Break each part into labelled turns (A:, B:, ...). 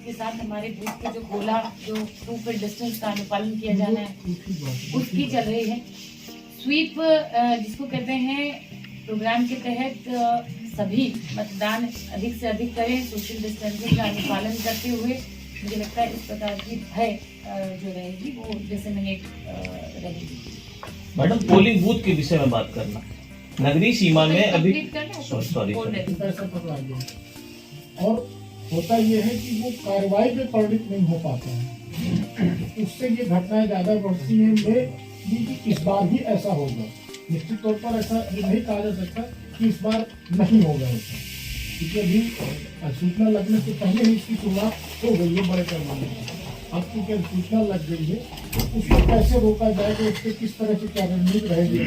A: के साथ हमारे बूथ के जो गोला जो 2 फीट डिस्टेंस का अनुपालन किया जाना है उसकी चल रही है। स्वीप जिसको कहते हैं, प्रोग्राम के तहत सभी मतदान अधिक से अधिक करें, सोशल डिस्टेंसिंग का अनुपालन करते हुए। मुझे लगता है इस प्रकार की भय जो रहेगी वो डिसेमिनेट रहेगी।
B: मैडम, पोलिंग बूथ के विषय में बात करना, नगरीय सीमा में अभी सॉरी
C: और होता यह है कि वो कार्रवाई पे परिणित नहीं हो पाता है, उससे ये घटनाएं ज्यादा बढ़ती हैं। मैं इस बार भी ऐसा होगा, निश्चित तौर पर ऐसा नहीं कहा जा सकता कि इस बार नहीं होगा ऐसा, क्योंकि अभी सूचना लगने से पहले ही इसकी शुरुआत हो गई है बड़े पैमाने पर। अब चूंकि सूचना लग गई है, उसको कैसे रोका जाएगा, उससे किस तरह से क्या रणनीति रहेगी।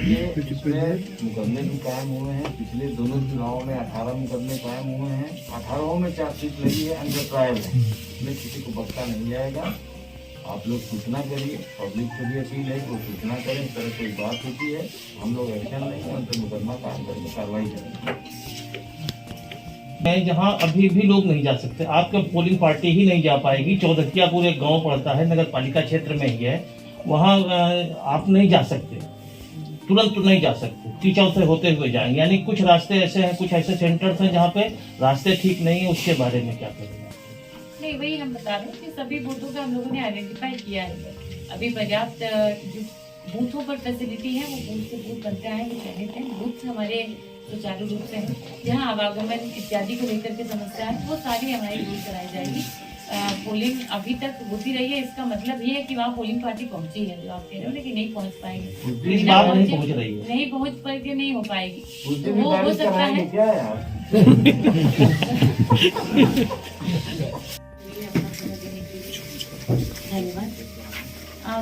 D: मुकदमे भी कायम हुए हैं, पिछले दोनों चुनावों में 18 मुकदमे कायम हुए हैं, 18 में चार्जशीट लगी है, अंडर ट्रायल है, इसमें किसी को बख्शा नहीं जाएगा। आप लोग सूचना करिए, पब्लिक से भी अपील है वो सूचना करें, इस तरह कोई बात होती है हम लोग एक्शन लेंगे, उन पर मुकदमा कायम करके कार्रवाई करेंगे।
B: मैं जहां अभी भी लोग नहीं जा सकते, आपका पोलिंग पार्टी ही नहीं जा पाएगी। चौधकियापुर एक गांव पड़ता है, नगर पालिका क्षेत्र में ही है, वहां आप नहीं जा सकते, तुरंत नहीं जा सकते, टीचर से होते हुए जाएंगे। यानी कुछ रास्ते ऐसे हैं, कुछ ऐसे सेंटर्स हैं जहाँ पे रास्ते ठीक नहीं है, उसके बारे में क्या करेंगे?
A: नहीं, वही हम बता रहे हैं कि सभी बूथों का हम लोगों ने आइडेंटिफाई किया है। अभी पर्याप्त जो बूथों पर फैसिलिटी है वो बूथ से बूथ बनते आए, वो चयनित हैं। बूथ हमारे सुचारू रूप से हैं, जहाँ आवागमन इत्यादि को लेकर के समस्या है वो सारी हमारी दूर कराई जाएगी। पोलिंग अभी तक होती रही है, इसका मतलब ये है कि वहाँ पोलिंग पार्टी पहुंची है, जो आप कह रहे हो, लेकिन नहीं पहुंच पाएंगे,
B: नहीं पहुंच रही है,
A: नहीं पहुंच पाएगी, नहीं हो पाएगी। तो वो हो सकता है धन्यवाद।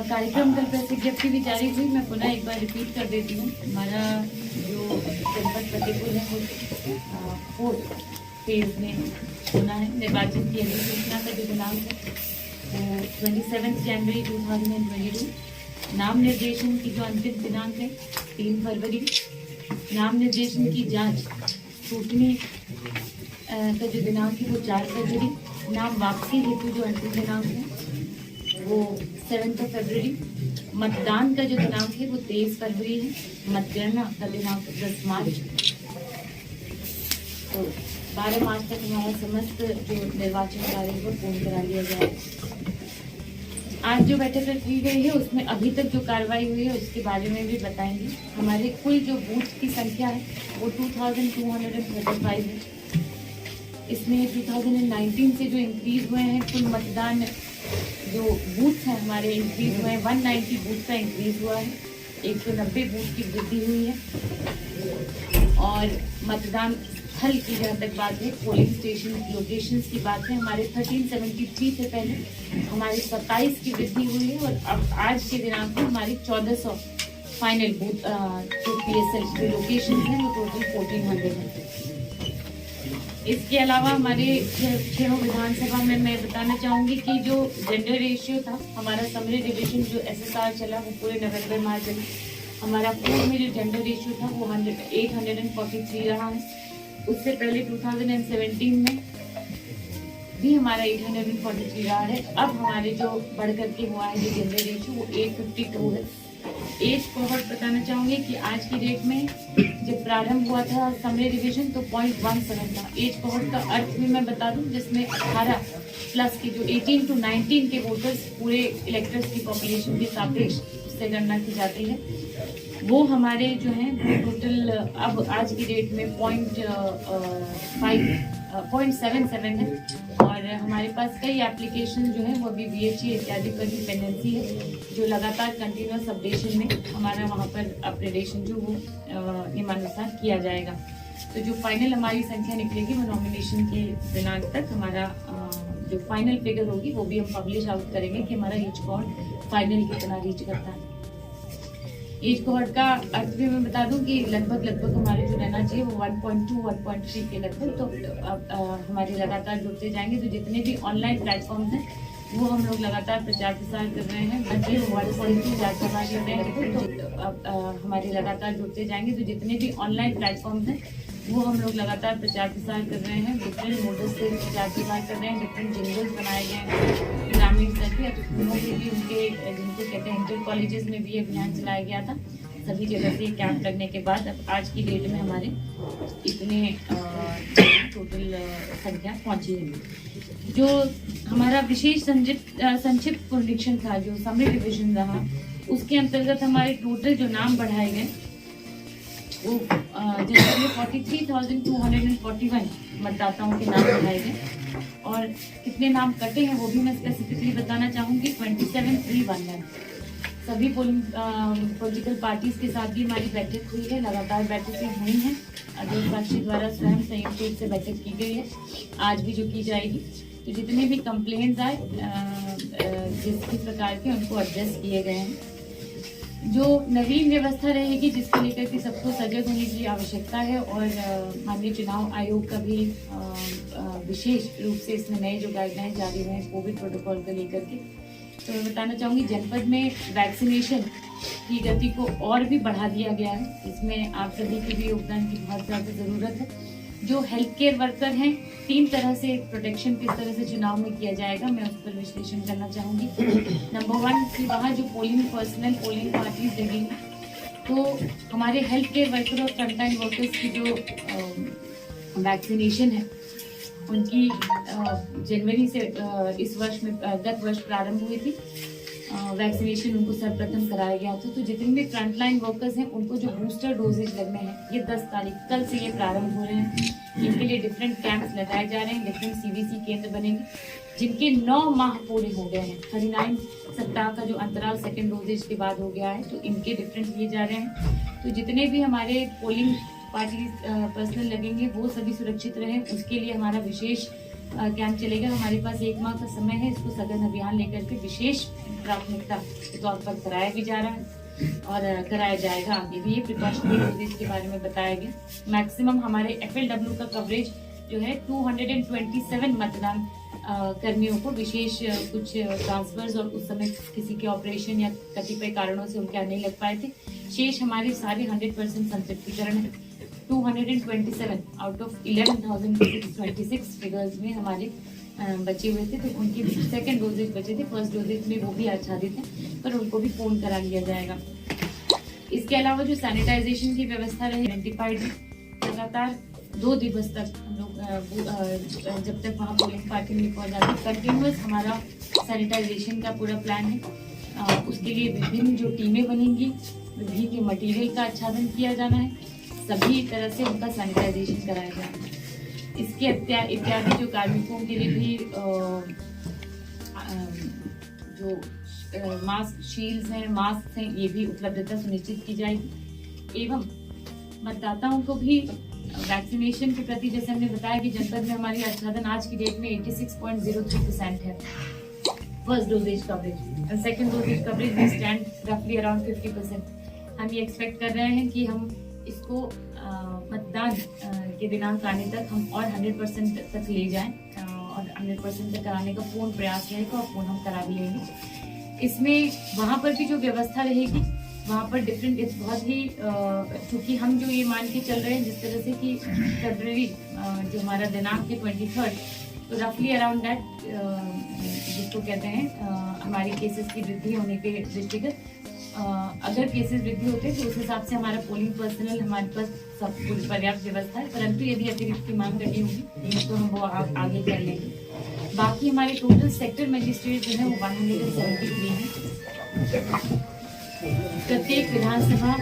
A: कार्यक्रम कल प्रेस विज्ञप्ति भी जारी हुई, मैं पुनः एक बार रिपीट कर देती हूँ। हमारा जो जनपद फतेहपुर है वो 4th फेज में होना है। निर्वाचन की अधिसूचना का जो दिनांक है वो 27 जनवरी 2022। नाम निर्देशन की जो अंतिम दिनांक है 3 फरवरी। नाम निर्देशन की जांच स्क्रूटनी का जो दिनांक है वो 4 फरवरी। नाम वापसी हेतु जो अंतिम दिनांक है वो 7 फरवरी। मतदान का जो दिनांक है वो 23 फरवरी है। मतगणना का दिनांक 10 मार्च। तो 12 मार्च तक हमारा समस्त जो निर्वाचन कार्य है वो पूर्ण करा लिया जाए। आज जो बैठक रखी गई है उसमें अभी तक जो कार्रवाई हुई है उसके बारे में भी बताएंगे। हमारे कुल जो बूथ की संख्या है वो 2235 है। इसमें 2019 से जो इंक्रीज हुए हैं कुल मतदान जो बूथ हैं हमारे इंक्रीज हुए हैं, 190 बूथ का इंक्रीज हुआ है, 190 बूथ की वृद्धि हुई है। और मतदान स्थल की जहाँ तक बात है, पोलिंग स्टेशन लोकेशंस की बात है, हमारे 1373 से पहले हमारे 27 की वृद्धि हुई है और अब आज के दिनांक में हमारी 1400 फाइनल बूथ जो PSL के लोकेशन हैं वो टोटल 1400 है। इसके अलावा हमारे छह विधानसभा में मैं बताना चाहूँगी कि जो जेंडर रेशियो था हमारा समरी डिवीजन जो SSR चला वो पूरे नवंबर माह चला। हमारा पूर्व में जो जेंडर रेशियो था वो 843 रहा है। उससे पहले 2017 में भी हमारा 843 रहा है। अब हमारे जो बढ़ करके हुआ है जो जेंडर रेशियो वो 852 है। एज कोहॉर्ट बताना चाहूँगी कि आज की डेट में जब प्रारंभ हुआ था समरी डिवीजन तो 0.17 था। एज कोहॉर्ट का अर्थ भी मैं बता दूं, जिसमें 18 प्लस के जो 18 to 19 के वोटर्स पूरे इलेक्टर्स की पॉपुलेशन के सापेक्ष से गणना की जाती है, वो हमारे जो हैं टोटल अब आज की डेट में 0.77 है। और हमारे पास कई एप्लीकेशन जो है वो अभी BHE इत्यादि पर भी पेंडेंसी है, जो लगातार कंटिन्यूस अपडेशन में हमारा वहाँ पर अपग्रेडेशन जो वो नियमानुसार किया जाएगा। तो जो फाइनल हमारी संख्या निकलेगी वो नॉमिनेशन के दिनांक तक हमारा जो फाइनल फिगर होगी वो भी हम पब्लिश आउट करेंगे कि हमारा रीच कोहॉर्ट फाइनल कितना रीच करता है। एज कोहॉर्ट का अर्थ भी मैं बता दूं कि लगभग हमारे जो रहना चाहिए वो 1.2 1.3 के लगभग। तो हमारे लगातार जुड़ते जाएंगे। तो जितने भी ऑनलाइन प्लेटफॉर्म्स हैं वो हम लोग लगातार प्रचार प्रसार कर रहे हैं। बच्चे 1.2 हमारे लगातार जुड़ते जाएंगे। तो जितने भी ऑनलाइन प्लेटफॉर्म्स हैं वो हम लोग लगातार प्रचार प्रसार कर रहे हैं। डिफरेंट मोडल से प्रचार प्रसार कर रहे हैं, डिफरेंट जिंगल्स बनाए गए हैं ग्रामीण स्तर पे। स्कूलों में भी उनके जिनको कहते हैं इंटर कॉलेजेस में भी अभियान चलाया गया था। सभी जगह से कैंप लगने के बाद अब आज की डेट में हमारे इतने टोटल संख्या पहुंची है। जो हमारा विशेष संक्षिप्त पुनरीक्षण था, जो समरी डिवीजन रहा, उसके अंतर्गत हमारे टोटल जो नाम बढ़ाए गए वो जनरल 43,241 मतदाताओं के नाम बढ़ाए गए और कितने नाम कटे हैं वो भी मैं स्पेसिफिकली बताना चाहूँगी। 27,311 सभी पॉलिटिकल पार्टीज के साथ भी हमारी बैठक हुई है, लगातार बैठकें हुई हैं। अध्यक्ष साक्षी द्वारा स्वयं संयुक्त रूप से बैठक की गई है, आज भी जो की जाएगी। तो जितने भी कंप्लेंट्स आए जिस प्रकार के उनको एड्रेस किए गए हैं। जो नवीन व्यवस्था रहेगी जिसको लेकर के सबको सजग होने की आवश्यकता है और माननीय चुनाव आयोग का भी विशेष रूप से इसमें नए जो गाइडलाइन जारी हुए हैं कोविड प्रोटोकॉल को लेकर के। तो मैं बताना चाहूँगी जनपद में वैक्सीनेशन की गति को और भी बढ़ा दिया गया है। इसमें आप सभी के भी योगदान की बहुत ज़्यादा ज़रूरत है। जो हेल्थ केयर वर्कर हैं, 3 तरह से प्रोटेक्शन किस तरह से चुनाव में किया जाएगा, मैं उस पर विश्लेषण करना चाहूँगी। नंबर 1 कि वहाँ जो पोलिंग पर्सनल पोलिंग पार्टीज लगेंगी, तो हमारे हेल्थ केयर वर्कर और फ्रंटलाइन वर्कर्स की जो वैक्सीनेशन है उनकी जनवरी से इस वर्ष में गत वर्ष प्रारंभ हुई थी। वैक्सीनेशन उनको सर्वप्रथम कराया गया था। तो जितने भी फ्रंटलाइन वर्कर्स हैं उनको जो बूस्टर डोजेज लगने हैं, ये 10 तारीख कल से ये प्रारंभ हो रहे हैं। इनके लिए डिफरेंट कैंप्स लगाए जा रहे हैं, डिफरेंट CVC केंद्र बनेंगे जिनके 9 माह पूरे हो गए हैं। 39 सप्ताह का जो अंतराल सेकेंड डोजेज के बाद हो गया है, तो इनके डिफरेंट लिए जा रहे हैं। तो जितने भी हमारे पोलिंग पार्टी पर्सनल लगेंगे वो सभी सुरक्षित रहें, उसके लिए हमारा विशेष कैंप चलेगा। हमारे पास 1 माह का समय है, इसको सघन अभियान लेकर के विशेष प्राथमिकता के तौर पर कराया भी जा रहा है और कराया जाएगा आगे भी। ये प्रिकॉशनरी डोजेज के बारे में बताया गया। मैक्सिमम हमारे FLW का कवरेज जो है 227 मतदान कर्मियों को विशेष कुछ ट्रांसफर्स और उस समय किसी के ऑपरेशन या कतिपय कारणों से उनके नहीं लग पाए थे। शेष हमारे सारे 100% संतृप्तिकरण है। 227 आउट ऑफ 11,626 फिगर्स में हमारे बचे हुए थे। तो उनके सेकंड डोजेज बचे थे, फर्स्ट डोजेज में वो भी आच्छादित हैं, पर उनको भी पूर्ण करा लिया जाएगा। इसके अलावा जो सैनिटाइजेशन की व्यवस्था रही आइडेंटिफाइड लगातार 2 दिवस तक हम लोग जब तक वहाँ पोलिंग पार्टी में पहुँच जाते कंटिन्यूअस हमारा सैनिटाइजेशन का पूरा प्लान है। उसके लिए विभिन्न जो टीमें बनेंगी, विभिन्न मटीरियल का आच्छादन किया जाना है, सभी तरह से उनका सैनिटाइजेशन कराया जाना है। इसके इत्यादि जो कार्मिकों के लिए भी जो मास्क शील्ड्स हैं, मास्क हैं, ये भी उपलब्धता सुनिश्चित की जाएगी। एवं मतदाताओं को भी वैक्सीनेशन के प्रति जैसे हमने बताया कि जनपद में हमारी आच्छादन आज की डेट में 86.03% है first doses coverage. Second doses coverage में स्टैंड रफली अराउंड 50%। हम ये एक्सपेक्ट कर रहे हैं कि हम इसको मतदान के दिनांक आने तक हम और 100% तक ले जाएं और 100% तक कराने का पूर्ण प्रयास रहेगा और पूर्ण हम करा भी लेंगे। इसमें वहाँ पर भी जो व्यवस्था रहेगी वहाँ पर डिफरेंट बहुत ही क्योंकि हम जो ये मान के चल रहे हैं जिस तरह से कि फरवरी जो हमारा दिनांक है 23rd, तो रफली अराउंड दैट जिसको कहते हैं हमारी केसेस की वृद्धि होने के दृष्टिगत अगर केसेस वृद्धि होते हैं तो उस हिसाब से हमारा पोलिंग पर्सनल हमारे पास सब कुछ पर्याप्त व्यवस्था है। परंतु यदि अतिरिक्त की मांग करनी होगी तो हम वो आगे कर लेंगे। बाकी हमारे टोटल सेक्टर मजिस्ट्रेट जो है वो 173 हैं। प्रत्येक विधानसभा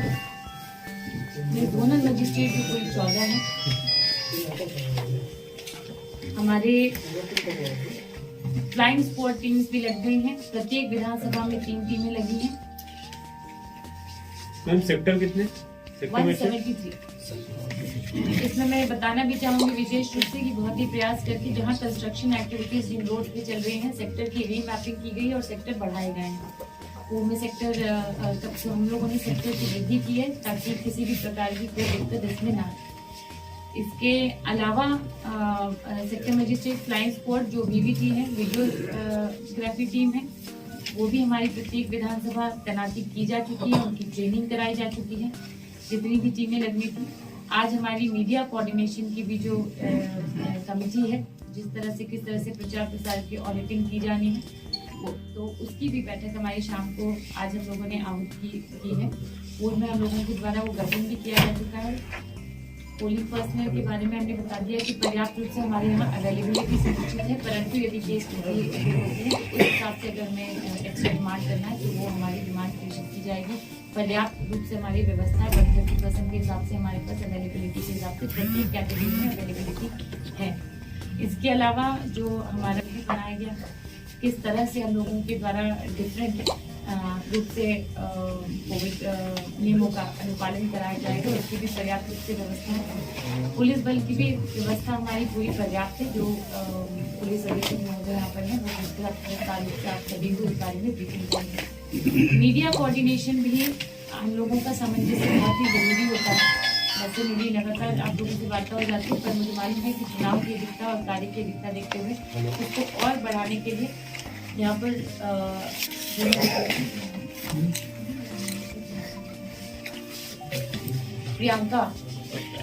A: में जोनल मजिस्ट्रेट भी कोई 14 है। हमारे फ्लाइंग स्क्वाड टीम्स भी लग गई हैं। प्रत्येक विधानसभा में 3 टीमें लगी हैं।
E: मैम सेक्टर कितने?
A: 173। इसमें मैं बताना भी चाहूंगी विशेष रूप से कि बहुत ही प्रयास करके जहां कंस्ट्रक्शन एक्टिविटीज जिन रोड पे चल रही हैं सेक्टर की रीमैपिंग की गई और सेक्टर बढ़ाए गए हैं। वो में सेक्टर हम लोगों ने सेक्टर की वृद्धि की है ताकि किसी भी प्रकार की कोई दिक्कत इसमें ना आए। इसके अलावा सेक्टर मजिस्ट्रेट फ्लाइंग स्क्वाड जो VVT है, वीडियोग्राफी टीम है, वो भी हमारी प्रत्येक विधानसभा तैनाती की जा चुकी है, उनकी ट्रेनिंग कराई जा चुकी है। जितनी भी टीमें लगनी थी आज हमारी मीडिया कोऑर्डिनेशन की भी जो कमेटी है, जिस तरह से किस तरह से प्रचार प्रसार की ऑडिटिंग की जानी है, तो उसकी भी बैठक हमारी शाम को आज हम लोगों ने आहूत की है। पूर्व में हम लोगों के द्वारा वो गठन भी किया जा चुका है। पोलिंग पर्सनल के बारे में हमने बता दिया कि पर्याप्त रूप से हमारे यहाँ अवेलेबिलिटी सुनिश्चित है, परंतु यदि केस होते हैं उस हिसाब से अगर हमें एक्स्ट्रा डिमांड करना है तो वो हमारी डिमांड प्रेषित की जाएगी। पर्याप्त रूप से हमारी व्यवस्था है, 130% के हिसाब से हमारे पास अवेलेबिलिटी के हिसाब से प्रत्येक कैटेगरी में अवेलेबिलिटी है। इसके अलावा जो हमारा बनाया गया, किस तरह से हम लोगों के द्वारा डिफरेंट रूप से कोविड नियमों का अनुपालन कराया जाएगा, उसकी भी पर्याप्त रूप से व्यवस्था है। पुलिस बल की भी व्यवस्था हमारी पूरी पर्याप्त है। जो पुलिस अधीक्षक महोदय यहाँ पर है, वो आप सभी को इस बारे में ब्रीफिंग करेंगे। मीडिया कोऑर्डिनेशन भी हम लोगों का सामंजस्य बहुत ही जरूरी होता है। वैसे मेरी लगातार आप लोगों से वार्ता हो जाती है, पर मुझे मालूम है कि चुनाव की अधिकता और कार्य की अधिकता देखते हुए उसको और बढ़ाने के लिए यहाँ पर प्रियंका,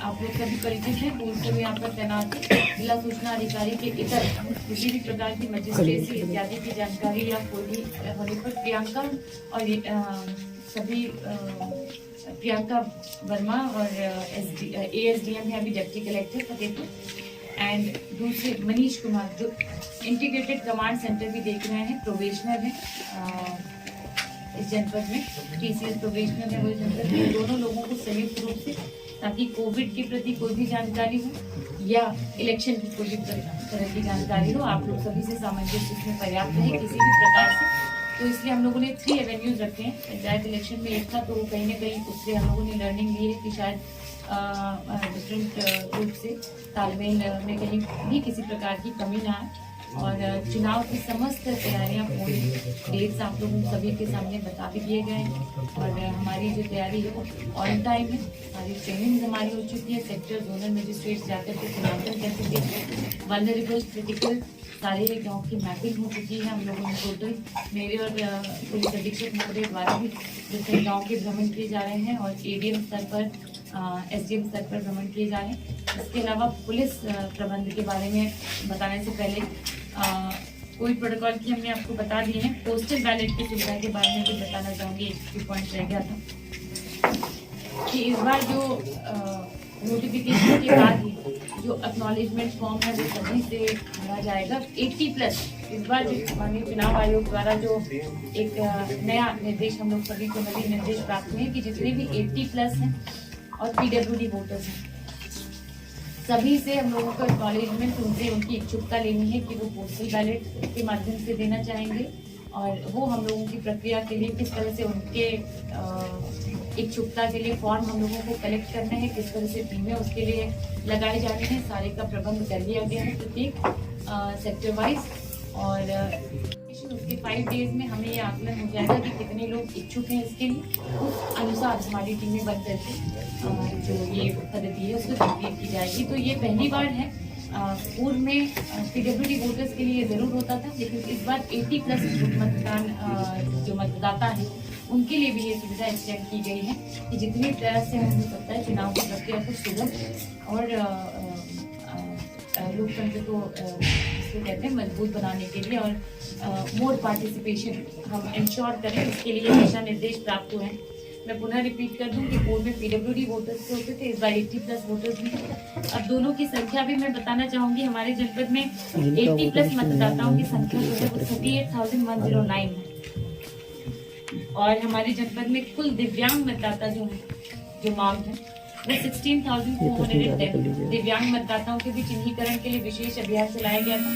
A: आप लोग सभी परिचित हैं, पूर्व से यहाँ पर तैनात जिला सूचना अधिकारी के इतर किसी भी प्रकार की मजिस्ट्रेसी इत्यादि की जानकारी या कोई भी होने पर प्रियंका और सभी प्रियंका वर्मा और ASDM है अभी डिप्टी कलेक्टर फतेहपुर, एंड दूसरे मनीष कुमार जो इंटीग्रेटेड कमांड सेंटर भी देख रहे हैं, प्रोबेशनर है इस जनपद में, TCS प्रोबेशनर है वो जनपद में। दोनों लोगों को संयुक्त रूप से, ताकि कोविड के प्रति कोई भी जानकारी हो या इलेक्शन की कोई भी तरह की जानकारी हो, आप लोग सभी से सामंजस्य इसमें पर्याप्त है किसी भी प्रकार से। तो इसलिए हम लोगों ने 3 एवेन्यूज रखे हैं। पंचायत इलेक्शन में एक था, तो कहीं ना कहीं उससे हम लोगों ने लर्निंग ली है कि शायद डिफरेंट रूप से तालमेल में कहीं भी किसी प्रकार की कमी ना आए, और चुनाव की समस्त तैयारियां पूरी डेट्स आप लोगों सभी के सामने बता भी दिए गए हैं, और हमारी जो तैयारी है वो ऑन टाइम है। सारी ट्रेनिंग हमारी हो चुकी है, सेक्टर जोनल मजिस्ट्रेट जाकर के चिन्हांकन कैसे देखते, वल्नरेबल क्रिटिकल सारे गाँव की मैपिंग हो चुकी है। हम लोगों ने टोटल मेरे और पुलिस अधीक्षक महोदय द्वारा भी जैसे गाँव के भ्रमण किए जा रहे हैं, और ADM स्तर पर SDM स्तर पर भ्रमण किए जा रहे हैं। इसके अलावा पुलिस प्रबंध के बारे में बताने से पहले कोविड प्रोटोकॉल की हमने आपको बता दी है। पोस्टल बैलेट की सुविधा के बारे में भी बताना चाहूँगी, एक पॉइंट रह गया था कि इस बार जो नोटिफिकेशन के बाद ही जो एक्नॉलेजमेंट फॉर्म है वो सभी से भरा जाएगा। 80+ इस बार माननीय चुनाव आयोग द्वारा जो एक नया निर्देश हम लोग सभी को नए निर्देश प्राप्त हुए कि जितने भी 80+ हैं और PWD वोटर्स हैं, सभी से हम लोगों को एक्नॉलेजमेंट, उनसे उनकी इच्छुकता लेनी है कि वो पोस्टल बैलेट के माध्यम से देना चाहेंगे, और वो हम लोगों की प्रक्रिया के लिए किस तरह से उनके इच्छुकता के लिए फॉर्म हम लोगों को कलेक्ट करने हैं, किस तरह से टीमें उसके लिए लगाई जानी है, सारे का प्रबंध कर लिया गया है प्रत्येक सेक्टर वाइज। और उसके 5 डेज में हमें ये आकलन हो जाएगा कि कितने लोग इच्छुक हैं इसके लिए, उस अनुसार हमारी टीमें बन करके जो ये पद्धति है उसको कंप्लीट की जाएगी। तो ये पहली बार है, पूर्व में PWD वोटर्स के लिए जरूर होता था, लेकिन इस बार 80+ मतदान जो मतदाता है उनके लिए भी ये सुविधा एक्सटेंड की गई है कि जितनी तरह से हो सकता है चुनाव की प्रक्रिया को सुगम और लोकतंत्र को इसको कहते हैं मजबूत बनाने के लिए और मोर पार्टिसिपेशन हम इंश्योर करें, इसके लिए दिशा निर्देश प्राप्त हुए हैं। मैं पुनः रिपीट कर दूं कि पूर्व में PWD वोटर्स होते थे, इस बार 80+ वोटर्स भी। अब दोनों की संख्या भी मैं बताना चाहूंगी। हमारे जनपद में 80+ मतदाताओं की संख्या जो है वो 38,109 है, और हमारे जनपद में कुल दिव्यांग मतदाता जो है, जो मांग है वो 16,410। दिव्यांग मतदाताओं के भी चिन्हीकरण के लिए विशेष अभियान चलाया गया था।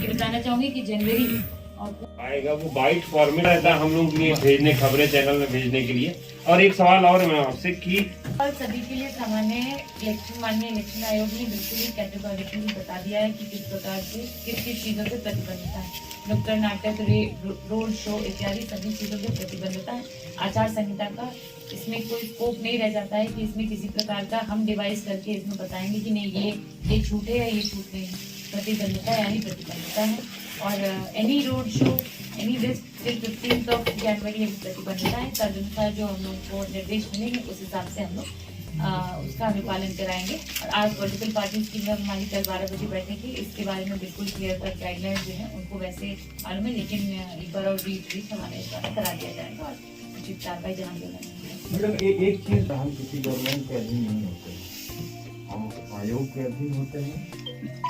A: ये बताना चाहूंगी कि जनवरी
E: आएगा वो बाइट फॉर्मेट रहता है हम लोग के लिए भेजने, खबरें चैनल में भेजने के लिए। और एक सवाल और मैं आपसे कि
A: और सभी के लिए सामान्य इलेक्शन, माननीय इलेक्शन आयोग ने बिल्कुल ही कैटेगोरिकली बता दिया है कि किस प्रकार से किस किस चीज़ों पे प्रतिबंधता है। नुक्कड़ नाटक, रोड शो इत्यादि सभी चीज़ों पे प्रतिबंधता है। आचार संहिता का इसमें कोई स्कोप नहीं रह जाता है कि इसमें किसी प्रकार का हम डिवाइस करके इसमें बताएंगे कि नहीं ये छूट है या ये छूट नहीं है। प्रतिबंधता यानी प्रतिबंधता है, और any road show, any risk till 15 जनवरी प्रतिबंधता है। तदनुसार जो हम लोग को निर्देश मिलेंगे उस हिसाब से हम लोग उसका अनुपालन कराएंगे। और आज पॉलिटिकल पार्टीज की हमारी कल 12 बजे बैठेगी, इसके बारे में बिल्कुल क्लियर कट गाइडलाइन जो है उनको वैसे मालूम है, लेकिन एक बार और रीट हमारे द्वारा करा दिया जाएगा और उचित कार्रवाई जहाँ भी होनी है।
D: मैडम एक चीज, हम किसी गवर्नमेंट के अधीन नहीं होते, हम आयोग के अधीन होते हैं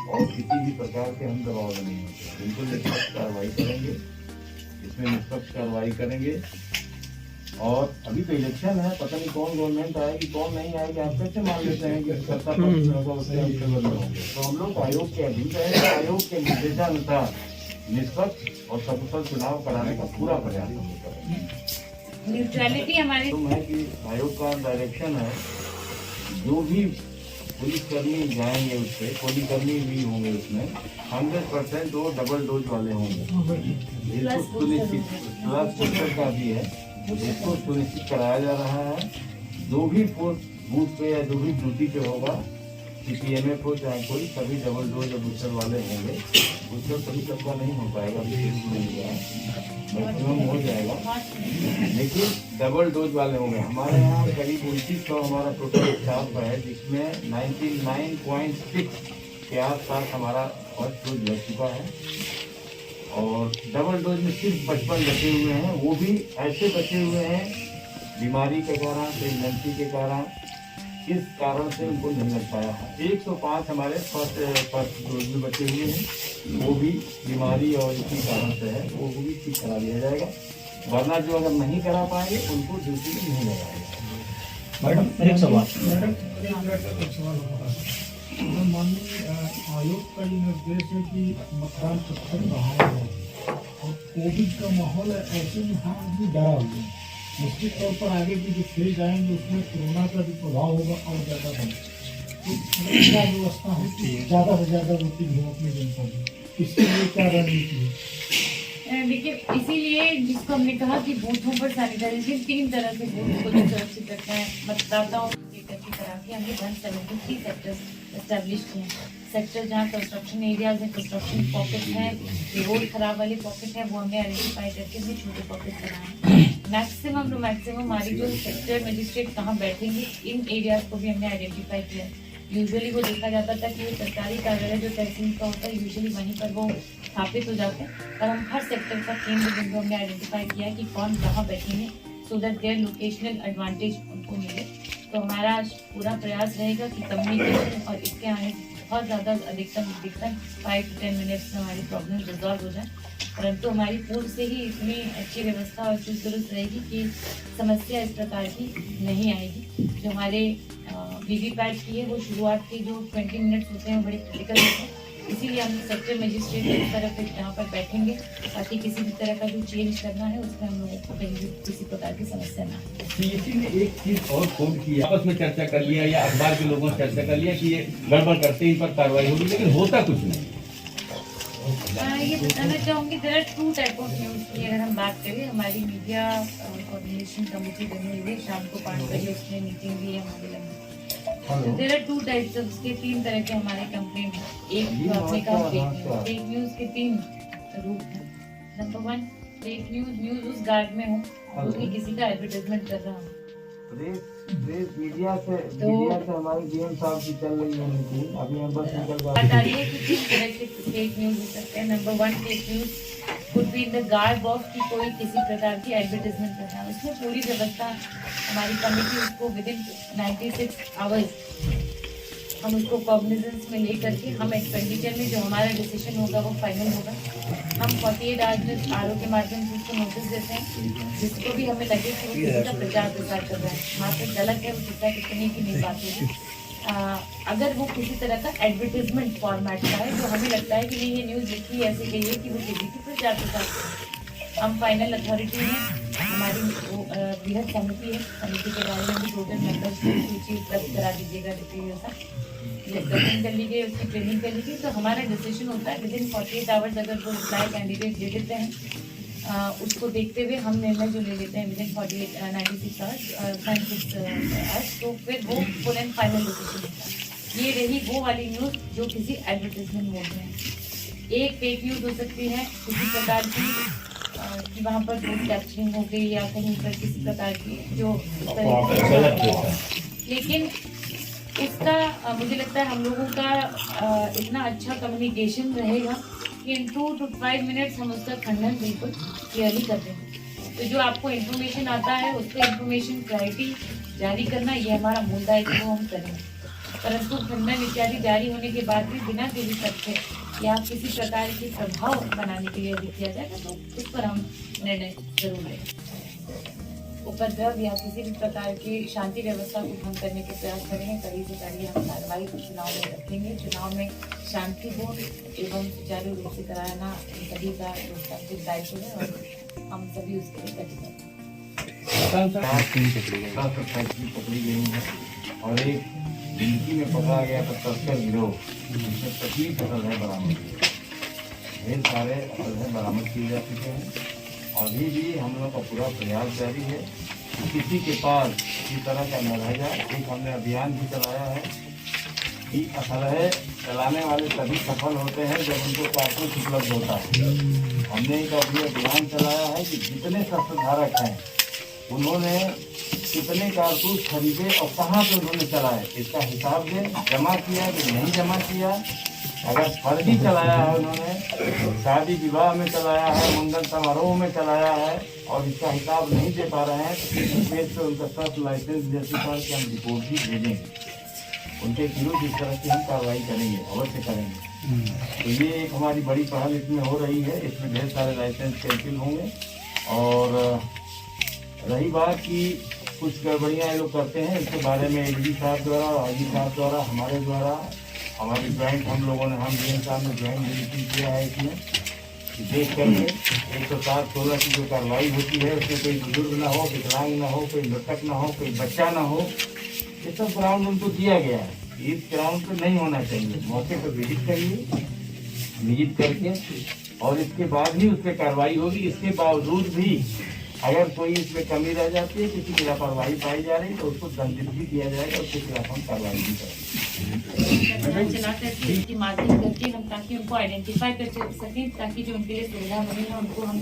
D: और किसी भी प्रकार के हम दबाव में नहीं होते। बिल्कुल निष्पक्ष कार्रवाई करेंगे, इसमें निष्पक्ष कार्रवाई करेंगे। और अभी तो इलेक्शन है, पता नहीं कौन गवर्नमेंट आएगी कौन नहीं आएगी, आप कैसे मान लेते हैं कि सत्ता पक्ष में होगा उसके हम फेवर में होंगे। तो हम लोग आयोग के अधीन रहेंगे, आयोग के निर्देशानुसार निष्पक्ष और सकुशल चुनाव कराने का पूरा प्रयास हम लोग करेंगे।
A: न्यूट्रलिटी हमारी
D: है कि आयोग का डायरेक्शन है, जो भी पुलिसकर्मी जाएंगे उससे, पुलिसकर्मी भी होंगे उसमें 100% वो डबल डोज वाले होंगे। इसको सुनिश्चित प्लस बूस्टर का भी है, इसको सुनिश्चित कराया जा रहा है। जो भी फोर्स बूथ पे या जो भी ड्यूटी पे होगा, CPMF हो चाहे कोई, सभी डबल डोज या बूस्टर वाले होंगे। बूस्टर सभी सबका नहीं हो पाएगा, मैक्सिमम हो जाएगा, लेकिन डबल डोज वाले होंगे। हमारे यहाँ करीब 2900 हमारा टोटल स्टाफ है, जिसमें 99.6 के आसपास हमारा फर्स्ट डोज लग चुका है। और डबल डोज में सिर्फ 55 बचे हुए हैं, वो भी ऐसे बचे हुए हैं बीमारी के कारण, प्रेगनेंसी के कारण, इस कारण से उनको नहीं लग पाया है। 105 हमारे फर्स्ट डोज में बचे हुए हैं, वो भी बीमारी और इसी कारण से है, वो भी ठीक करा दिया जाएगा। वरना जो अगर नहीं करा पाएंगे उनको ड्यूटी में नहीं लगाएगा।
B: मैडम एक सवाल,
C: माननीय आयोग का ये निर्देश है कि मतदान प्रतिशत बढ़ाया जाए और कोविड का माहौल है, ऐसे में हम भी डरा हुए हैं। निश्चित तौर पर आगे की जो फेज आएंगे उसमें कोरोना का भी प्रभाव होगा और ज़्यादा बढ़ेगा। तो क्या व्यवस्था होती है, ज़्यादा से ज़्यादा वोटिंग हो अपने जनता में, इसके लिए क्या रणनीति है?
A: देखिए, इसीलिए जिसको हमने कहा कि बूथों पर सैनिटाइजेशन 3 तरह से बूथ को सुरक्षित रखना है, मतदाताओं की तरह के हमने 173 सेक्टर्स एस्टेब्लिश किए हैं। सेक्टर जहाँ कंस्ट्रक्शन एरियाज हैं, कंस्ट्रक्शन पॉकेट हैं, रोड खराब वाले पॉकेट हैं, वो हमने आइडेंटिफाई करके भी छोटे पॉकेट बनाए हैं। मैक्सिमम हमारी जो सेक्टर मजिस्ट्रेट कहाँ बैठेंगे, इन एरियाज को भी हमने आइडेंटिफाई किया है। यूजुअली वो देखा जाता था कि वो सरकारी कार्यालय जो तहसील का होता है, यूजुअली वहीं पर वो स्थापित हो जाते हैं, और हम हर सेक्टर का केंद्र बिंदु हमने आइडेंटिफाई किया है कि कौन कहाँ बैठेंगे, so that their locational advantage उनको मिले। तो हमारा पूरा प्रयास रहेगा कि कम्युनिकेशन और इसके आने बहुत ज़्यादा अधिकतम 5 to 10 मिनट्स में हमारी प्रॉब्लम रिजॉल्व हो जाए। परंतु हमारी पूर्व से ही इतनी अच्छी व्यवस्था और चुस्त दुरुस्त रहेगी कि समस्या इस प्रकार की नहीं आएगी। जो हमारे वीवीपैट की है, वो शुरुआत के जो 20 मिनट्स होते हैं बड़े क्रिटिकल होते हैं, इसीलिए हमने सेक्टर मजिस्ट्रेट की तरफ यहाँ पर बैठेंगे ताकि किसी भी तरह का जो चेंज करना है उसमें हम लोगों को कहीं भी किसी प्रकार की समस्या ना हो।
F: CAC ने एक चीज और खोज की, आपस में चर्चा कर लिया या अखबार के लोगों ने चर्चा कर लिया कि ये गड़बड़ करते हैं, इन पर कार्रवाई होगी, लेकिन होता कुछ नहीं।
A: ये बताना चाहूँगी, there are 2 type of news की अगर हम बात करें। हमारी मीडिया कोऑर्डिनेशन कमेटी बनी हुई है, शाम को 5 बजे उसमें मीटिंग भी है हमारी लंबी। देयर आर 2 टाइप्स ऑफ, उसके 3 तरह के हमारे कंप्लेंट हैं। एक जो आपने कहा फेक न्यूज़ के 3 रूप हैं। नंबर 1 फेक न्यूज़ उस गार्ड में हो जो कि किसी का एडवर्टाइजमेंट कर रहा हो।
D: प्रेस मीडिया से हमारी डीएम साहब की चल रही है मीटिंग, अभी हम बस निकल
A: बता रही है कि किस तरह के फेक न्यूज़ हो सकते हैं। Number 1 fake news could be in the guard of कि कोई किसी प्रकार की एडवर्टाइजमेंट कर रहा है। उसमें पूरी व्यवस्था हमारी कमेटी उसको विदिन 96 आवर्स हम उसको कॉग्निजेंस में ले करके हम एक्सपेंडिचर में जो हमारा डिसीजन होगा वो फाइनल होगा। हम 48 आवर्स में आरओ के माध्यम से उसको नोटिस देते हैं, जिसको भी हमें लगे कि वो किसी का प्रचार प्रसार कर रहा है, वहाँ पर गलत है, वो चिंता कितने की नहीं बात होगी। अगर वो किसी तरह का एडवर्टीजमेंट फॉर्मेट का है, जो हमें लगता है कि नहीं ये न्यूज़ लिखी ऐसे गई है कि वो किसी की प्रचार प्रसार कर, हम फाइनल अथॉरिटी हैं। हमारी बृहद समिति है, समिति के बारे में भी टोटल मेंबर्स की सूची उपलब्ध करा दीजिएगा गठन कर ली गई, उसकी ट्रेनिंग कर ली गई। तो हमारा डिसीजन होता है विदिन 48 आवर्स अगर वो रिप्लाई कैंडिडेट दे देते हैं, उसको देखते हुए हम निर्णय जो ले लेते हैं विदिन 96 आवर्स, तो फिर वो फुल एंड फाइनल डिसीजन होता है। ये रही वो वाली न्यूज़ जो किसी एडवर्टीजमेंट मोड में है। एक फेक न्यूज़ हो सकती है किसी प्रकार की कि वहाँ पर फूड कैप्चरिंग हो गई या कहीं पर किसी प्रकार की जो लेकिन इसका मुझे लगता है हम लोगों का इतना अच्छा कम्युनिकेशन रहेगा कि इन 2 to 5 मिनट्स हम उसका खंडन बिल्कुल क्लियरली कर देंगे। तो जो आपको इन्फॉर्मेशन आता है उस पर इन्फॉर्मेशन क्लैरिटी जारी करना, ये हमारा मूल दायित्व है, वो हम करेंगे। परंतु खंडन इत्यादि जारी होने के बाद भी बिना किसी तथ्य या किसी प्रकार के प्रभाव बनाने के लिए यदि किया जाएगा तो उस पर हम निर्णय जरूर लेंगे। उपद्रव या किसी भी प्रकार की शांति व्यवस्था को भंग करने के प्रयास करेंगे, कड़ी से कड़ी हम कार्रवाई को चुनाव में रखेंगे। चुनाव में शांतिपूर्ण एवं सुचारू रूप से कराना सभी का लोकतांत्रिक दायित्व है और हम सभी उसके लिए कटिबद्ध हैं।
D: पकड़ी गई है और एक जिंदगी में पकड़ा गया था तस्कर गिरोह, जिसमें 25 फसल है बरामद, ढेर सारे फसल है बरामद किए जा चुके हैं। अभी भी हम लोग का पूरा प्रयास जारी है कि किसी के पास किसी तरह का न रह जाए। एक हमने अभियान भी चलाया है कि असलहे चलाने वाले तभी सफल होते हैं जब उनको कारतूस उपलब्ध होता है। हमने एक अभियान चलाया है कि जितने शस्त्रधारक हैं उन्होंने कितने कारतूस खरीदे और कहाँ पे उन्होंने चलाए, इसका हिसाब दें। जमा किया कि नहीं जमा किया, अगर फर्जी चलाया है उन्होंने, शादी विवाह में चलाया है, मंगल समारोह में चलाया है और इसका हिसाब नहीं दे पा रहे हैं तो किसी केस पे उनका सब लाइसेंस जैसे कर के हम रिपोर्ट भी भेजेंगे। उनके विरुद्ध इस तरह की हम कार्रवाई करेंगे, अवश्य करेंगे। तो ये एक हमारी बड़ी पहल इसमें हो रही है। इसमें ढेर सारे लाइसेंस कैंसिल होंगे। और रही बात कि कुछ गड़बड़ियाँ लोग करते हैं, इसके बारे में एडीजी साहब द्वारा और आईजी साहब द्वारा हमारे द्वारा हमारी ज्वाइंट हम लोगों ने डीएम साहब ने ज्वाइंट मीटिंग किया है। इसमें देख करके 107-16 की जो कार्रवाई होती है उसमें कोई बुजुर्ग ना हो, विकलांग ना हो, कोई मृतक ना हो, कोई बच्चा ना हो, ये सब ग्राउंड उनको दिया गया है। इस ग्राउंड पर नहीं होना चाहिए। मौके पर विजिट करिए, विजिट करके और इसके बाद ही उस पर कार्रवाई होगी। इसके बावजूद भी अगर कोई इसमें कमी रह जाती है, किसी की लापरवाही पाई जा रही है तो उसको दंडित भी किया जाएगा, उसके खिलाफ हम कार्रवाई भी करेंगे।
A: चला करके इसके माध्यम करके हम ताकि उनको आइडेंटिफाई कर सकें, ताकि जो उनके लिए सुविधा बनी है उनको हम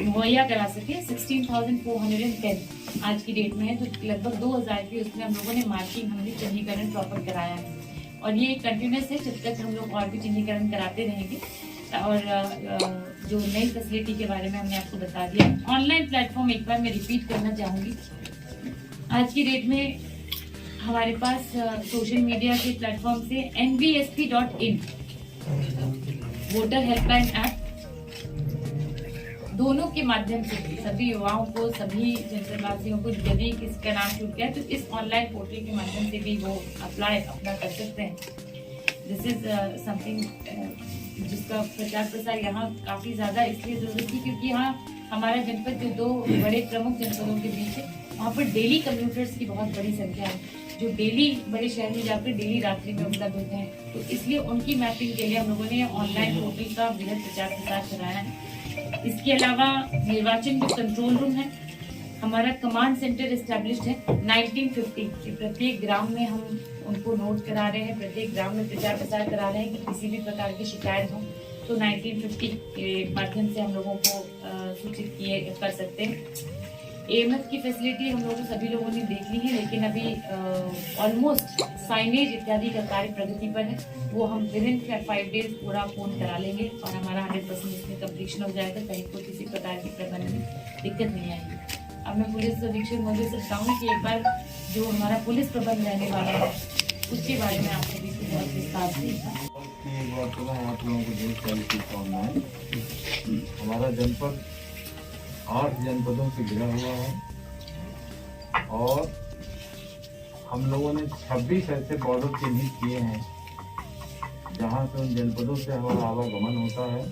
A: मुहैया करा सकें। 16,410 आज की डेट में है, तो लगभग 2,000 की उसमें हम लोगों ने मार्किंग, हमने चिन्हीकरण प्रॉपर कराया है और ये कंटिन्यूस है जब तक हम लोग और भी चिन्हीकरण कराते रहेंगे। और जो नई फैसिलिटी के बारे में हमने आपको बता दिया। ऑनलाइन प्लेटफॉर्म एक बार मैं रिपीट करना चाहूँगी। आज की डेट में हमारे पास सोशल मीडिया के प्लेटफॉर्म से nvsp.in वोटर हेल्पलाइन ऐप, दोनों के माध्यम से सभी युवाओं को, सभी जनसंवासियों को यदि किसका नाम छूट गया तो इस ऑनलाइन पोर्टल के माध्यम से भी वो अप्लाई अपना कर सकते हैं। दिस इज समथिंग जिसका प्रचार प्रसार यहाँ काफी ज्यादा इसलिए जरूरी थी क्योंकि यहाँ हमारा जनपद जो 2 बड़े प्रमुख जनपदों के बीच है, वहाँ पर डेली कम्यूटर्स की बहुत बड़ी संख्या है जो डेली बड़े शहर में जाकर डेली रात्रि में उपलब्ध होते हैं। तो इसलिए उनकी मैपिंग के लिए हम लोगों ने ऑनलाइन पोर्टल का वृहद प्रचार प्रसार कराया है। इसके अलावा निर्वाचन जो कंट्रोल रूम है, हमारा कमांड सेंटर एस्टेब्लिश्ड है 1950। प्रत्येक ग्राम में हम उनको नोट करा रहे हैं, प्रत्येक ग्राम में प्रचार प्रसार करा रहे हैं कि किसी भी प्रकार की शिकायत हो तो 1950 के माध्यम से हम लोगों को सूचित किए कर सकते हैं। एएमएफ की फैसिलिटी हम लोगों सभी लोगों ने देख ली है, लेकिन अभी ऑलमोस्ट साइनेज इत्यादि का कार्य प्रगति पर है। वो हम विदिन 5 डेज पूरा पूर्ण करा लेंगे और हमारा 100% इसमें कम्प्लीशन हो जाएगा। कहीं को किसी प्रकार की प्रबंध में दिक्कत नहीं आएगी। अब मैं पुलिस अधीक्षक महोदय से बताऊँ कि एक बार जो हमारा पुलिस प्रबंध रहने वाला है उसके बारे में आप सभी को बहुत विस्तार से
D: आप लोगों को देख कर हमारा जनपद 8 जनपदों से घिरा हुआ है और हम लोगों ने 26 ऐसे बॉर्डर चिन्हित किए हैं जहां से उन जनपदों से हमारा आवागमन होता है।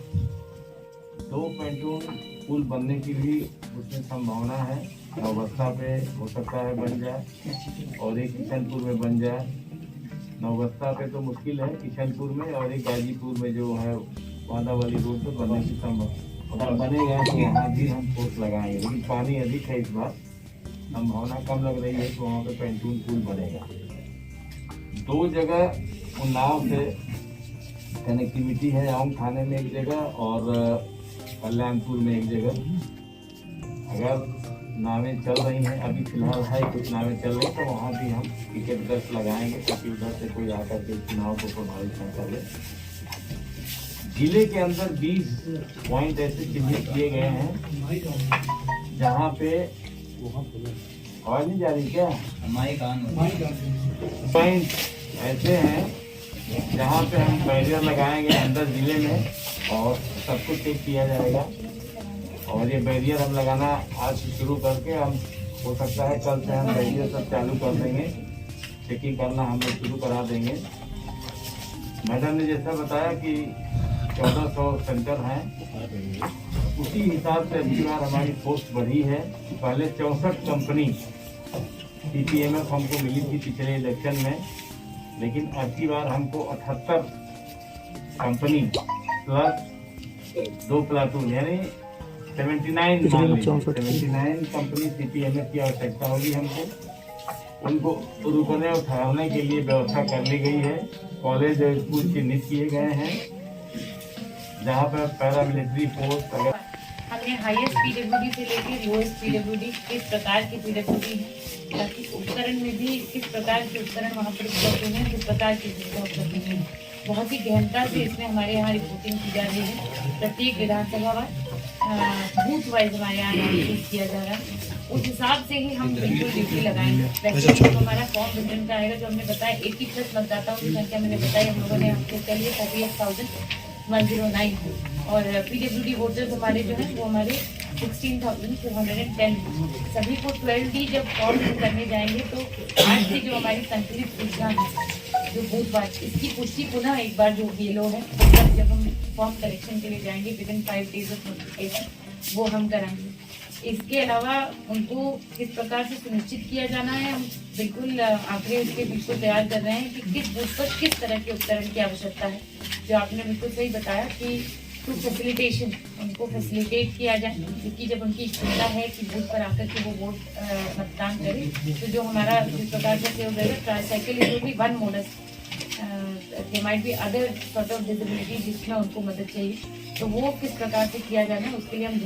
D: 2 पेंटून पुल बनने की भी उसमें संभावना है। नवबस्ता पे हो सकता है बन जाए और एक किशनपुर में बन जाए। नवबस्ता पे तो मुश्किल है, किशनपुर में और एक गाजीपुर में जो है वादा वाली रोड पे बनने की संभावना। अगर बनेगा तो वहाँ भी हम फोर्स लगाएंगे, लेकिन पानी अधिक है इस बार, संभावना कम लग रही है तो वहाँ पे पेंटून पुल बनेगा। 2 जगह उन्नाव से कनेक्टिविटी है, आम थाने में एक जगह और कल्याणपुर में एक जगह। अगर नावें चल रही हैं, अभी फिलहाल है कुछ नावें चल रही हैं, तो वहाँ भी हम टिकट दर्ज लगाएंगे ताकि उधर से कोई आकर के नाव को प्रभावित न कर ले। जिले के अंदर 20 पॉइंट ऐसे चिन्हित किए गए हैं जहाँ पे आवाज नहीं जा रही क्या, पॉइंट ऐसे हैं जहाँ पे हम बैरियर लगाएंगे अंदर जिले में और सब कुछ चेक किया जाएगा। और ये बैरियर हम लगाना आज से शुरू करके हम हो सकता है कल से हम बैरियर सब चालू कर देंगे, चेकिंग करना हम लोग शुरू करा देंगे। मैडम ने जैसा बताया कि 1400 सेंटर हैं, उसी हिसाब से अगली बार हमारी पोस्ट बढ़ी है। पहले 64 कंपनी CPMF हमको मिली थी पिछले इलेक्शन में, लेकिन अब की बार हमको 78 कंपनी प्लस 2 प्लाटून यानी 79 कंपनी CPMF की आवश्यकता होगी हमको। उनको रुकने और ठहरने के लिए व्यवस्था कर ली गई है। कॉलेज और स्कूल चिन्हित किए गए हैं जहाँ पर पैरामिलिट्री पोस्ट अगर
A: हमने हाईएस्ट PWD से लेकर लोएस्ट PWD किस प्रकार की PWD है, ताकि उपकरण में भी किस प्रकार के उपकरण वहाँ पर उपलब्ध होंगे, किस प्रकार की सुविधा उपलब्ध होंगी। बहुत ही गहनता से इसमें हमारे यहाँ रिपोर्टिंग की जा रही है। प्रत्येक विधानसभा बूथ वाइज हमारे यहाँ एनालिसिस किया जा रहा है। उस हिसाब से ही हम बिल्कुल ड्यूटी लगाएंगे। वैसे तो हमारा फॉर्म रिटर्न का आएगा, जो हमने बताया 80+ मतदाताओं की संख्या मैंने बताई हम लोगों ने हमसे चलिए 38,109 और PWD वोटर्स हमारे जो हैं वो हमारे 16,210। सभी को 12D जब फॉर्म करने जाएंगे तो आज से जो हमारी संकलित सूचना है जो बूथ वाइज, इसकी पुष्टि पुनः एक बार जो BLO है मतलब जब हम फॉर्म करेक्शन के लिए जाएंगे विदिन 5 days ऑफ नोटिफिकेशन वो हम कराएंगे। इसके अलावा उनको किस प्रकार से सुनिश्चित किया जाना है, हम बिल्कुल आखिरी उसके बीच को तैयार कर रहे हैं कि किस बूथ पर किस तरह के उपकरण की आवश्यकता है। जो आपने बिल्कुल सही बताया कि टू फैसिलिटेशन उनको फैसिलिटेट किया जाए, क्योंकि जब उनकी इच्छा है कि बूथ पर आकर के वो वोट मतदान करें तो जो हमारा जिस प्रकार से प्रयोग रहेगा tricycle is only one modes, there might be other sort of disability जिसमें उनको मदद चाहिए, तो वो किस प्रकार से किया जाना है उसके लिए हम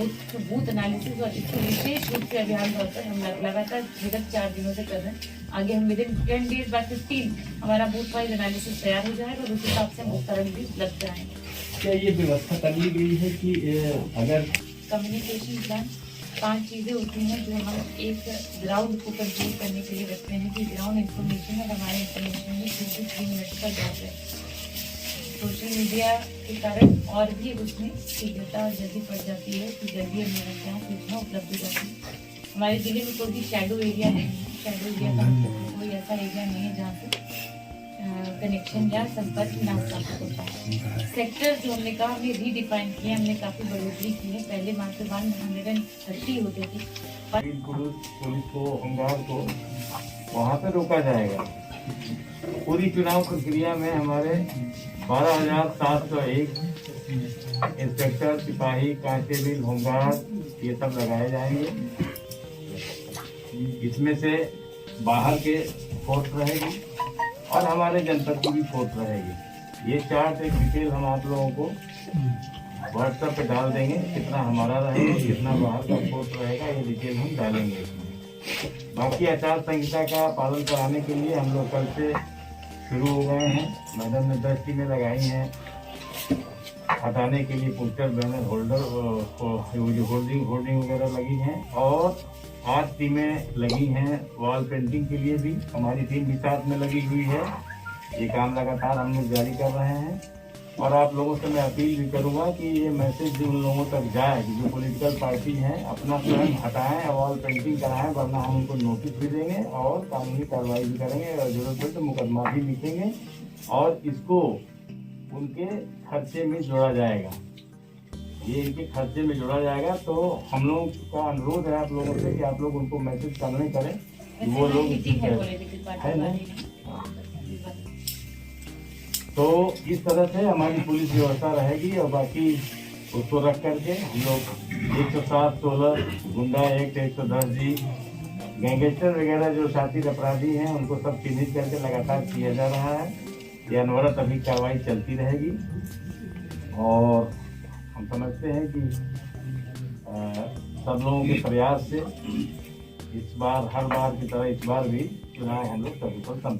A: बूथ एनालिसिस और इसको विशेष रूप से अभियान तौर पर हम लगातार विगत 4 दिनों से कर रहे हैं। आगे हम विदिन 10 days by 15 हमारा बूथ वाइज एनालिसिस तैयार हो जाएगा और उस हिसाब से हम उपकरण भी उपलब्ध कराएंगे।
F: क्या ये व्यवस्था कर ली गई है कि अगर
A: कम्युनिकेशन प्लान 5 चीज़ें होती हैं जो हम एक ग्राउंड को कंट्रोल करने के लिए रखते हैं कि ग्राउंड इन्फॉर्मेशन और हमारे इन्फॉर्मेशन में 2-3 मिनट का गैप है। सोशल मीडिया के कारण और भी उसमें शीघ्रता और जल्दी पड़ जाती है कि जल्दी हमें सूचना उपलब्ध हो जाती है। हमारे जिले में कोई भी शैडो एरिया नहीं है, शैडो एरिया का कोई ऐसा एरिया नहीं है जहाँ से कनेक्शन या संपर्क ना स्थापित होता है। सेक्टर जो हमने कहा हमने रीडिफाइन किया, हमने काफ़ी बढ़ोतरी की है। पहले मात्र 130 होते थे।
D: पुलिस को होमगार्ड को वहाँ पे रोका जाएगा। पूरी चुनाव प्रक्रिया में हमारे 12,701 इंस्पेक्टर, सिपाही, कांस्टेबल, होमगार्ड ये सब लगाए जाएंगे। इसमें से बाहर के फोर्स रहेगी और हमारे जनपद की भी फोर्स रहेगी। ये चार्ट एक डिटेल हम आप लोगों को WhatsApp पे डाल देंगे, कितना हमारा रहेगा कितना बाहर का फोर्स रहेगा ये डिटेल हम डालेंगे इसमें। बाकी आचार संहिता का पालन कराने के लिए हम लोग कल से शुरू हो गए हैं। मैडम ने 10 टीमें लगाई हैं हटाने के लिए, पोस्टर बैनर होल्डिंग वगैरह लगी हैं और 8 टीमें लगी हैं वॉल पेंटिंग के लिए भी। हमारी टीम भी साथ में लगी हुई है। ये काम लगातार हम लोग जारी कर रहे हैं और आप लोगों से मैं अपील भी करूंगा कि ये मैसेज उन लोगों तक जाए कि जो पॉलिटिकल पार्टी हैं अपना स्वयं हटाएं, वॉल पेंटिंग कराएं, वरना हम उनको नोटिस भी देंगे और कानूनी कार्रवाई भी करेंगे और जरूरत पड़े तो मुकदमा भी लिखेंगे और इसको उनके खर्चे में जोड़ा जाएगा। ये इनके खर्चे में जोड़ा जाएगा। तो हम लोग का अनुरोध है आप लोगों से कि आप लोग उनको मैसेज करने करें कि वो लोग है ना। तो इस तरह से हमारी पुलिस व्यवस्था रहेगी और बाकी उसको रख करके हम लोग 107-16 गुंडा एक्ट 110G गैंगस्टर वगैरह जो शातिर अपराधी हैं उनको सब चिन्हित करके लगातार किया जा रहा है। यह अनवरत अभी कार्रवाई चलती रहेगी और हम समझते हैं कि सब लोगों के प्रयास से इस बार हर बार की तरह इस बार भी चुनाव हम लोग सफल संपन्न